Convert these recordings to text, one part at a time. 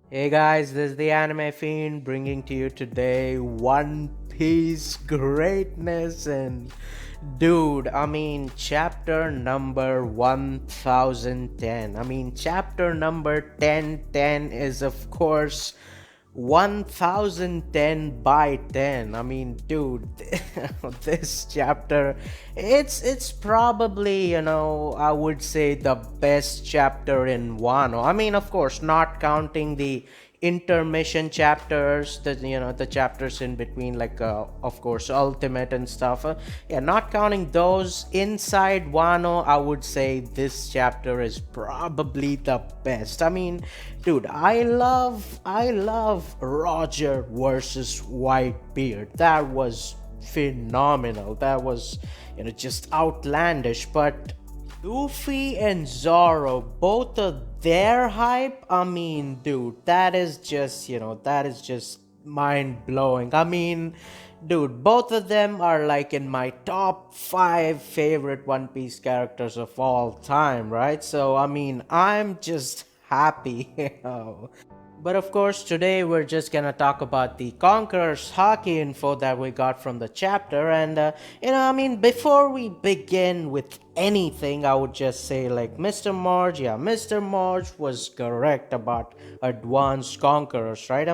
Hey guys, this is the Anime Fiend bringing to you today One Piece greatness and chapter number 1010. Chapter number 1010 is, of course, 1010 by 10. This chapter, it's probably, I would say the best chapter in Wano. Of course, not counting the intermission chapters, the chapters in between, like of course ultimate and stuff. Yeah, not counting those inside Wano, I would say this chapter is probably the best. Dude, I love Roger versus Whitebeard. That was phenomenal. That was, just outlandish. But Luffy and Zoro, both of their hype, dude, that is just mind blowing. Dude, both of them are like in my top five favorite One Piece characters of all time, right? So, I'm just happy. But of course, today we're just gonna talk about the Conqueror's Haki info that we got from the chapter. And, before we begin with anything, I would just say, like, Mr. Marge, yeah, Mr. Marge was correct about advanced Conquerors, right?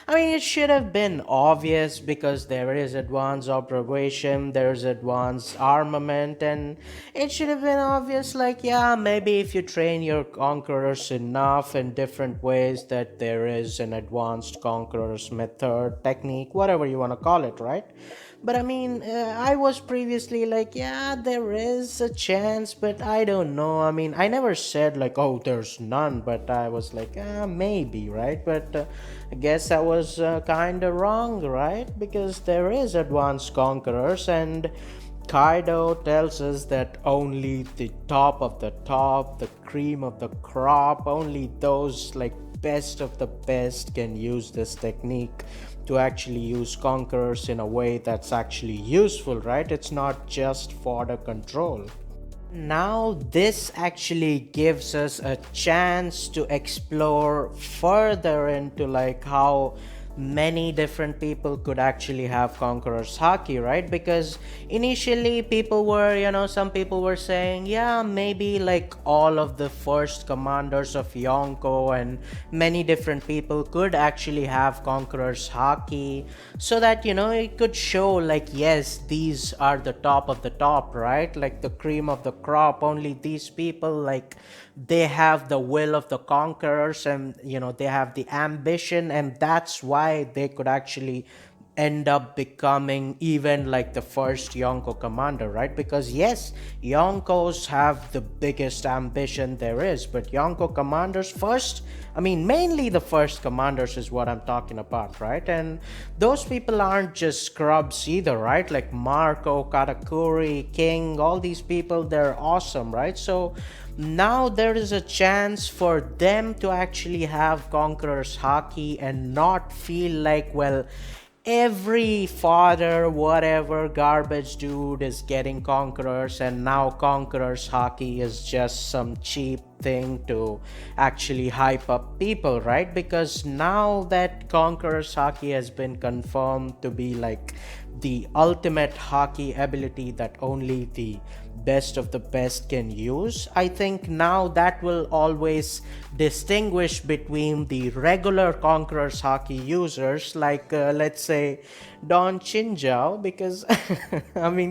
It should have been obvious because there is advanced observation, there's advanced armament, and it should have been obvious, like, yeah, maybe if you train your conquerors enough in different ways, that there is an advanced conquerors method, technique, whatever you want to call it, right? But I was previously like, yeah, there is a chance, but I don't know. I never said like, oh, there's none, but I was like, maybe, right? But I guess I was kind of wrong, right? Because there is advanced conquerors, and Kaido tells us that only the top of the top, the cream of the crop, only those like best of the best can use this technique to actually use conquerors in a way that's actually useful, right? It's not just fodder control. Now, this actually gives us a chance to explore further into like how many different people could actually have Conqueror's Haki, right? Because initially some people were saying, yeah, maybe like all of the first commanders of Yonko and many different people could actually have Conqueror's Haki, so that, it could show like, yes, these are the top of the top, right? Like the cream of the crop. Only these people, like, they have the will of the conquerors, and they have the ambition, and that's why they could actually end up becoming even like the first Yonko commander, right? Because yes, Yonkos have the biggest ambition there is, but Yonko commanders first, mainly the first commanders is what I'm talking about, right? And those people aren't just scrubs either, right? Like Marco, Katakuri, King, all these people, they're awesome, right? So now there is a chance for them to actually have Conqueror's Haki and not feel like, well, every father, whatever garbage dude is getting Conquerors, and now Conqueror's Haki is just some cheap thing to actually hype up people, right? Because now that Conqueror's Haki has been confirmed to be like the ultimate Haki ability that only the best of the best can use, I think now that will always distinguish between the regular Conqueror's Haki users, like let's say Don Chinjao, because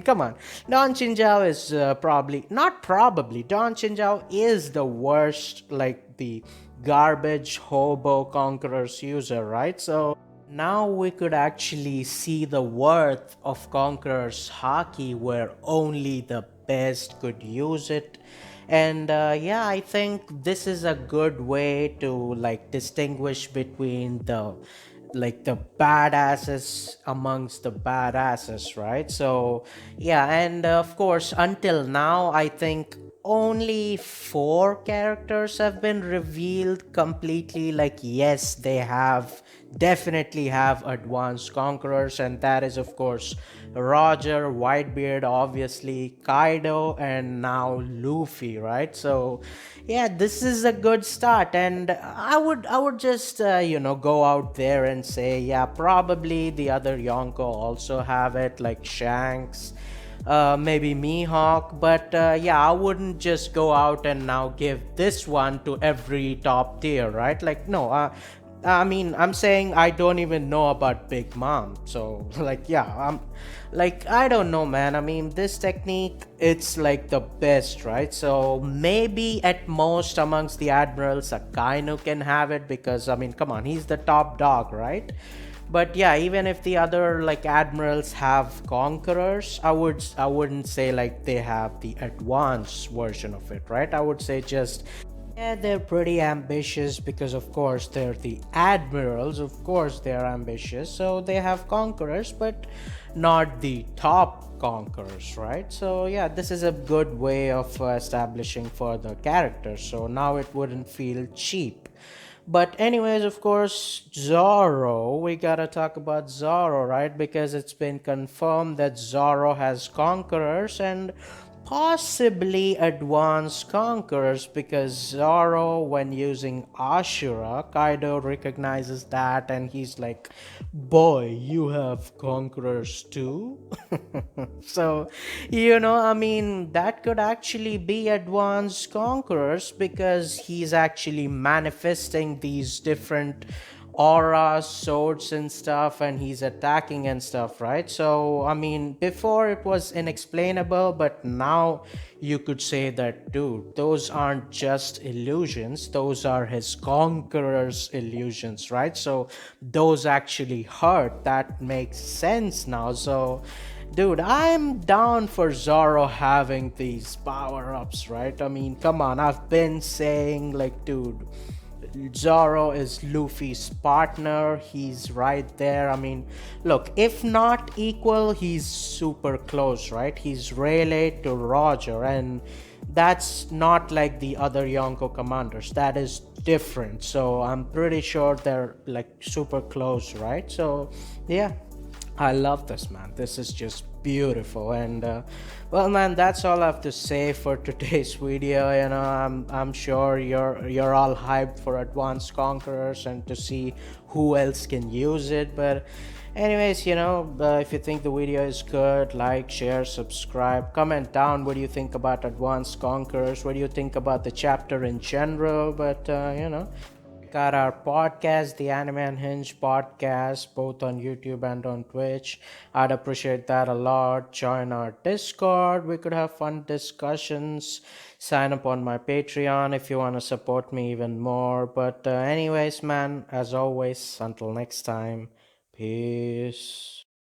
come on, Don Chinjao is probably not probably Don Chinjao is the worst, like the garbage hobo Conqueror's user, right? So now we could actually see the worth of Conqueror's Haki, where only the best could use it. And yeah, I think this is a good way to like distinguish between the badasses amongst the badasses, right? So yeah, and of course, until now, I think only four characters have been revealed completely. Like, yes, they have definitely have advanced conquerors, and that is, of course, Roger, Whitebeard, obviously, Kaido, and now Luffy, right? So, yeah, this is a good start, and I would just go out there and say, yeah, probably the other Yonko also have it, like Shanks, maybe Mihawk, but yeah, I wouldn't just go out and now give this one to every top tier, right? Like, no, I mean, I'm saying I don't even know about Big Mom, so like, yeah, I'm like, I don't know, man. I mean, this technique, it's like the best, right? So maybe at most amongst the admirals, Akainu can have it because, I mean, come on, he's the top dog, right? But yeah, even if the other like admirals have conquerors, I wouldn't say like they have the advanced version of it, right? I would say just, yeah, they're pretty ambitious because of course they're the admirals, of course they're ambitious, so they have conquerors, but not the top conquerors, right? So yeah, this is a good way of establishing further characters, so now it wouldn't feel cheap. But anyways, of course, Zoro, we gotta talk about Zoro, right? Because it's been confirmed that Zoro has conquerors and possibly advanced conquerors, because Zoro, when using Ashura, Kaido recognizes that and he's like, boy, you have conquerors too. So, I mean, that could actually be advanced conquerors because he's actually manifesting these different auras, swords, and stuff, and he's attacking and stuff, right? So, I mean, before it was inexplainable, but now you could say that, dude, those aren't just illusions, those are his conqueror's illusions, right? So, those actually hurt. That makes sense now. So, dude, I'm down for Zoro having these power ups, right? I mean, come on, I've been saying, like, dude, Zoro is Luffy's partner. He's right there. I mean, look, if not equal, he's super close, right? He's Rayleigh to Roger, and that's not like the other Yonko commanders. That is different. So I'm pretty sure they're like super close, right? So, yeah. I love this, man. This is just beautiful. And well, man, that's all I have to say for today's video. I'm sure you're all hyped for Advanced Conquerors and to see who else can use it. But anyways, if you think the video is good, like, share, subscribe, comment down what do you think about Advanced Conquerors, what do you think about the chapter in general. But got our podcast, the Anime Unhinged podcast, both on YouTube and on Twitch. I'd appreciate that a lot. Join our Discord. We could have fun discussions. Sign up on my Patreon if you want to support me even more. But, anyways, man, as always, until next time, peace.